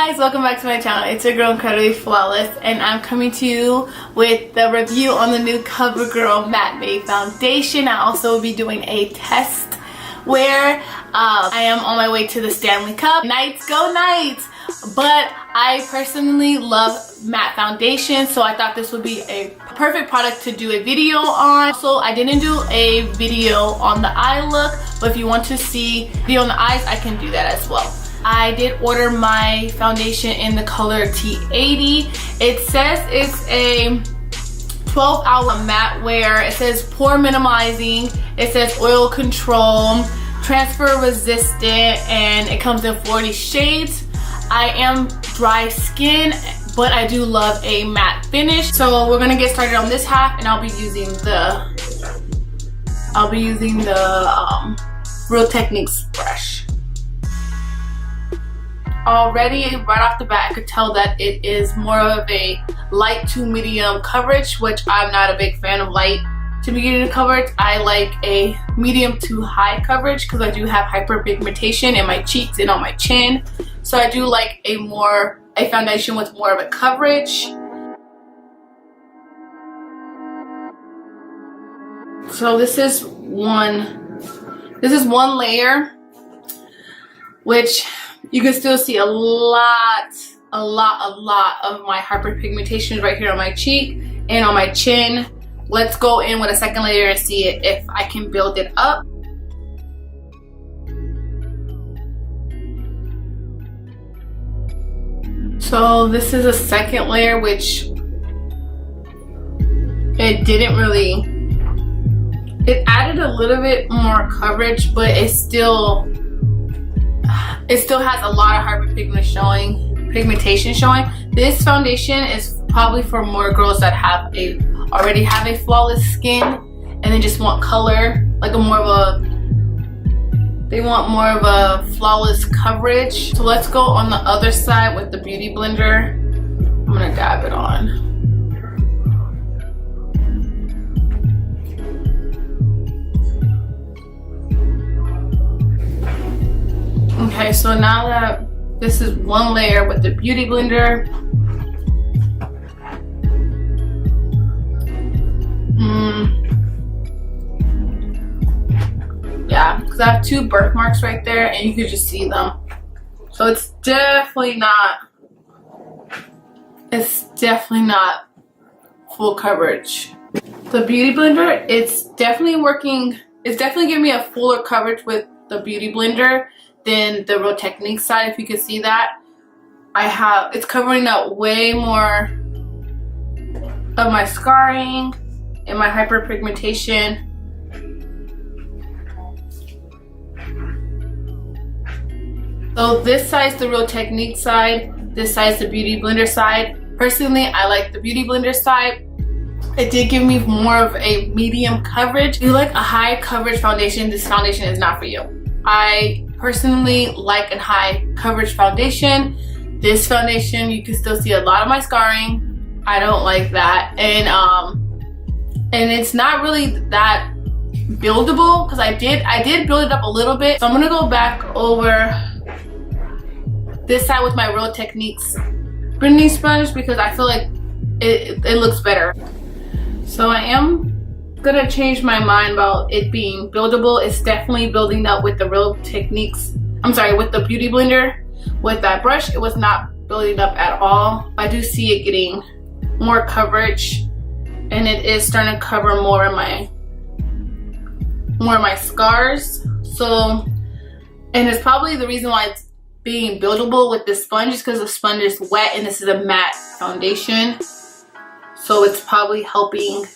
guys, welcome back to my channel. It's your girl Incredibly Flawless, and I'm coming to you with the review on the new CoverGirl Matte Made Foundation. I also will be doing a test where I am on my way to the Stanley Cup. Knights go Knights! But I personally love matte foundation, so I thought this would be a perfect product to do a video on. So I didn't do a video on the eye look, but if you want to see video on the eyes, I can do that as well. I did order my foundation in the color T80. It says it's a 12-hour matte wear. It says pore minimizing. It says oil control, transfer resistant, and it comes in 40 shades. I am dry skin, but I do love a matte finish. So we're gonna get started on this half, and I'll be using the Real Techniques brush. Already, right off the bat, I could tell that it is more of a light to medium coverage, which I'm not a big fan of light to medium coverage. I like a medium to high coverage because I do have hyperpigmentation in my cheeks and on my chin. So I do like a foundation with more of a coverage. So this is one layer, which you can still see a lot of my hyperpigmentation right here on my cheek and on my chin. Let's go in with a second layer and see if I can build it up. So this is a second layer, which it added a little bit more coverage, but it still has a lot of hyperpigmentation showing. This foundation is probably for more girls that already have a flawless skin and they just want color, like they want more of a flawless coverage. So let's go on the other side with the Beauty Blender. I'm gonna dab it on. Okay, so now that this is one layer with the Beauty Blender, yeah, because I have two birthmarks right there and you could just see them. So it's definitely not full coverage. The Beauty Blender, it's definitely giving me a fuller coverage with the Beauty Blender than the Real Techniques side. If you can see that, it's covering up way more of my scarring and my hyperpigmentation. So this side's the Real Techniques side, this side's the Beauty Blender side. Personally, I like the Beauty Blender side. It did give me more of a medium coverage. If you like a high coverage foundation, this foundation is not for you. I personally like a high coverage foundation. This foundation, you can still see a lot of my scarring. I don't like that, and it's not really that buildable because I did build it up a little bit. So I'm gonna go back over this side with my Real Techniques blending sponge because I feel like it looks better. So I am gonna change my mind about it being buildable. It's definitely building up with the Real Techniques, with the Beauty Blender. With that brush, it was not building up at all. I do see it getting more coverage, and it is starting to cover more of my scars. So, and it's probably the reason why it's being buildable with this sponge is because the sponge is wet and this is a matte foundation. So it's probably helping.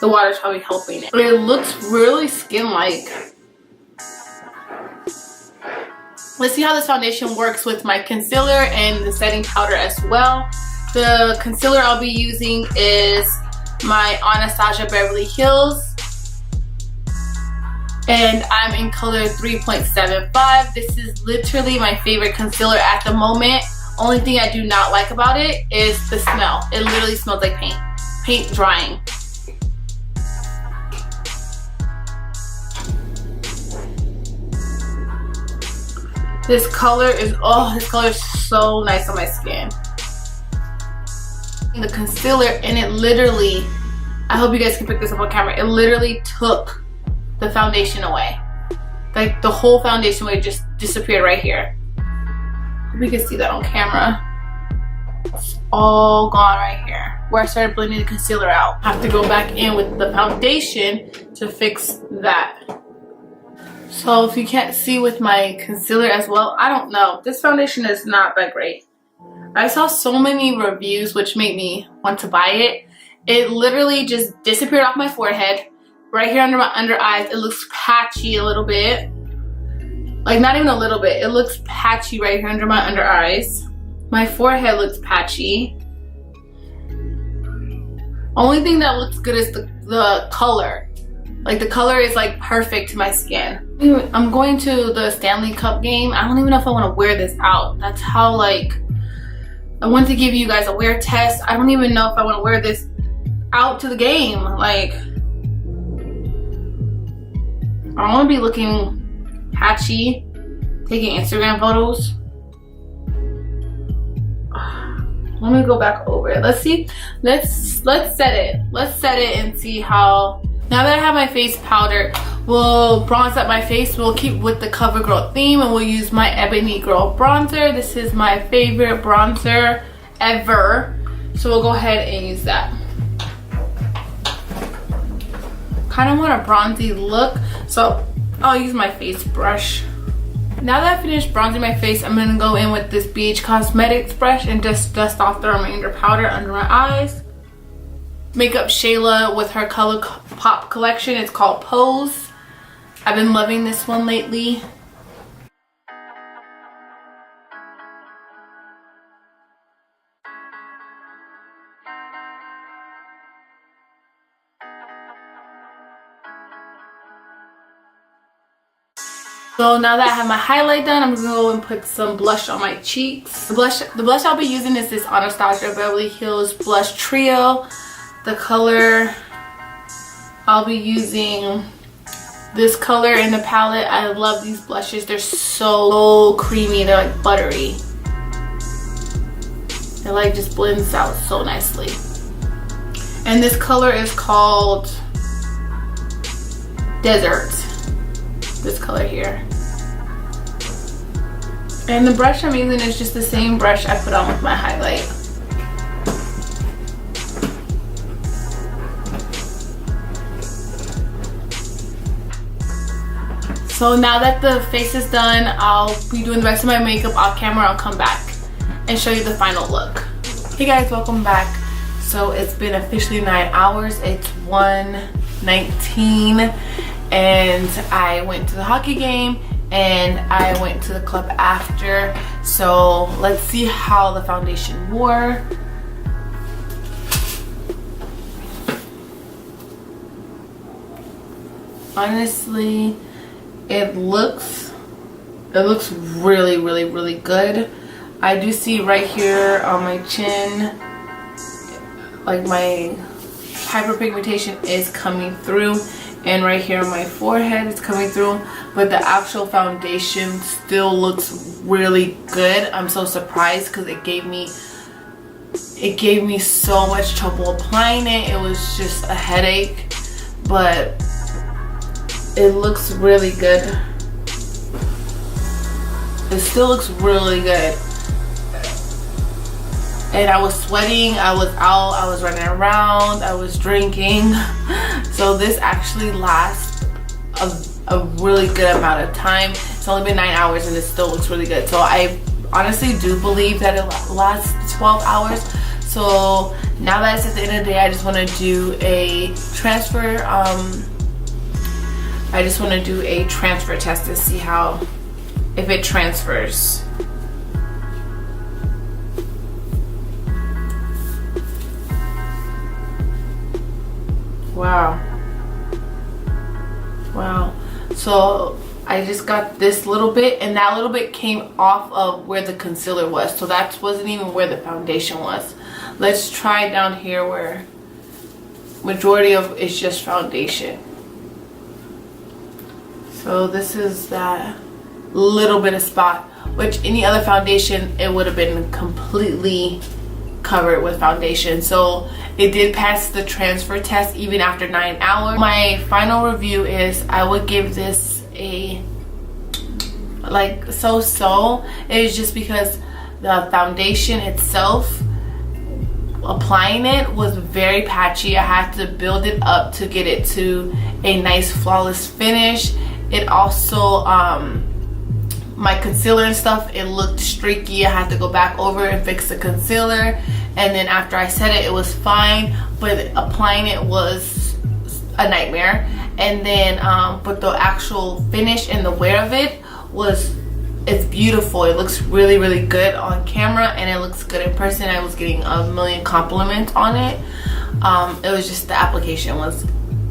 The water's probably helping it. It looks really skin-like. Let's see how this foundation works with my concealer and the setting powder as well. The concealer I'll be using is my Anastasia Beverly Hills. And I'm in color 3.75. This is literally my favorite concealer at the moment. Only thing I do not like about it is the smell. It literally smells like paint drying. This color is, oh, this color is so nice on my skin. The concealer, and it literally, I hope you guys can pick this up on camera, it literally took the foundation away. Like the whole foundation would just disappear right here. Hope you can see that on camera. It's all gone right here where I started blending the concealer out. I have to go back in with the foundation to fix that. So if you can't see with my concealer as well, I don't know. This foundation is not that great. I saw so many reviews which made me want to buy it. It literally just disappeared off my forehead. Right here under my under eyes, it looks patchy a little bit. Like not even a little bit. It looks patchy right here under my under eyes. My forehead looks patchy. Only thing that looks good is the color. Like the color is like perfect to my skin. I'm going to the Stanley Cup game. I don't even know if I want to wear this out. That's how like, I want to give you guys a wear test. I don't even know if I want to wear this out to the game. Like, I don't want to be looking patchy, taking Instagram photos. Let me go back over it. Let's see. Let's set it. Let's set it and see how. Now that I have my face powder, we'll bronze up my face. We'll keep with the CoverGirl theme, and we'll use my Ebony Girl bronzer. This is my favorite bronzer ever. So we'll go ahead and use that. Kind of want a bronzy look, so I'll use my face brush. Now that I finished bronzing my face, I'm gonna go in with this BH Cosmetics brush and just dust off the remainder powder under my eyes. Makeup Shayla with her Color Pop collection. It's called Pose. I've been loving this one lately. So now that I have my highlight done, I'm gonna go and put some blush on my cheeks. The blush I'll be using is this Anastasia Beverly Hills Blush Trio. The color I'll be using this color in the palette. I love these blushes. They're so creamy. They're like buttery. It like just blends out so nicely. And this color is called Desert. This color here. And the brush I'm using is just the same brush I put on with my highlight. So now that the face is done, I'll be doing the rest of my makeup off camera. I'll come back and show you the final look. Hey guys, welcome back. So it's been officially 9 hours. It's 1:19 and I went to the hockey game and I went to the club after. So let's see how the foundation wore. Honestly, it looks really good. I do see right here on my chin, like my hyperpigmentation is coming through, and right here on my forehead is coming through, but the actual foundation still looks really good. I'm so surprised because it gave me so much trouble applying it. It was just a headache, but it looks really good. It still looks really good. And I was sweating, I was out, I was running around, I was drinking. So this actually lasts a really good amount of time. It's only been 9 hours and it still looks really good. So I honestly do believe that it lasts 12 hours. So now that it's at the end of the day, I just want to do a transfer. I just want to do a transfer test to see if it transfers. Wow. So I just got this little bit, and that little bit came off of where the concealer was. So that wasn't even where the foundation was. Let's try down here where majority of it's just foundation. So this is that. little bit of spot, which any other foundation, it would have been completely covered with foundation. So it did pass the transfer test even after 9 hours. My final review is I would give this a like so-so. It is just because the foundation itself, applying it was very patchy. I had to build it up to get it to a nice flawless finish. It also my concealer and stuff, it looked streaky. I had to go back over and fix the concealer, and then after I set it, it was fine, but applying it was a nightmare. And then but the actual finish and the wear of it was, it's beautiful. It looks really, really good on camera, and it looks good in person. I was getting a million compliments on it. It was just the application was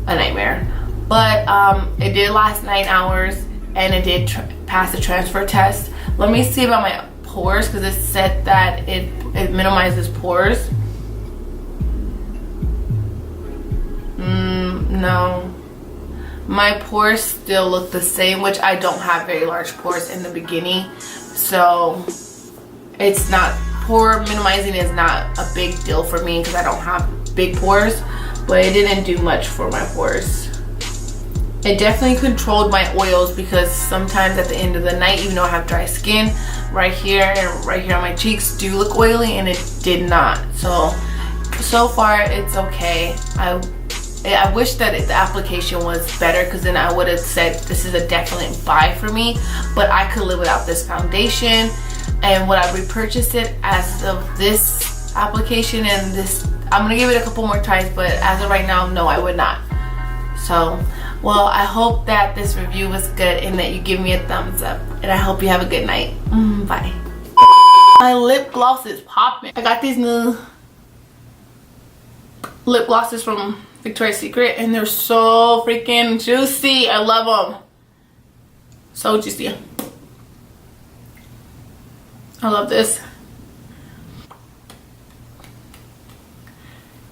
a nightmare, but it did last 9 hours, and it did pass the transfer test. Let me see about my pores, because it said that it minimizes pores. No, my pores still look the same, which I don't have very large pores in the beginning, so it's not, pore minimizing is not a big deal for me because I don't have big pores, but it didn't do much for my pores. It definitely controlled my oils, because sometimes at the end of the night, even though I have dry skin, right here and right here on my cheeks do look oily, and it did not. So far it's okay. I wish that the application was better, because then I would have said this is a definite buy for me, but I could live without this foundation. And would I repurchase it as of this application and this? I'm gonna give it a couple more tries, but as of right now, no, I would not. So, well, I hope that this review was good and that you give me a thumbs up, and I hope you have a good night. Bye. My lip gloss is popping. I got these new lip glosses from Victoria's Secret, and they're so freaking juicy. I love them. So juicy. I love this.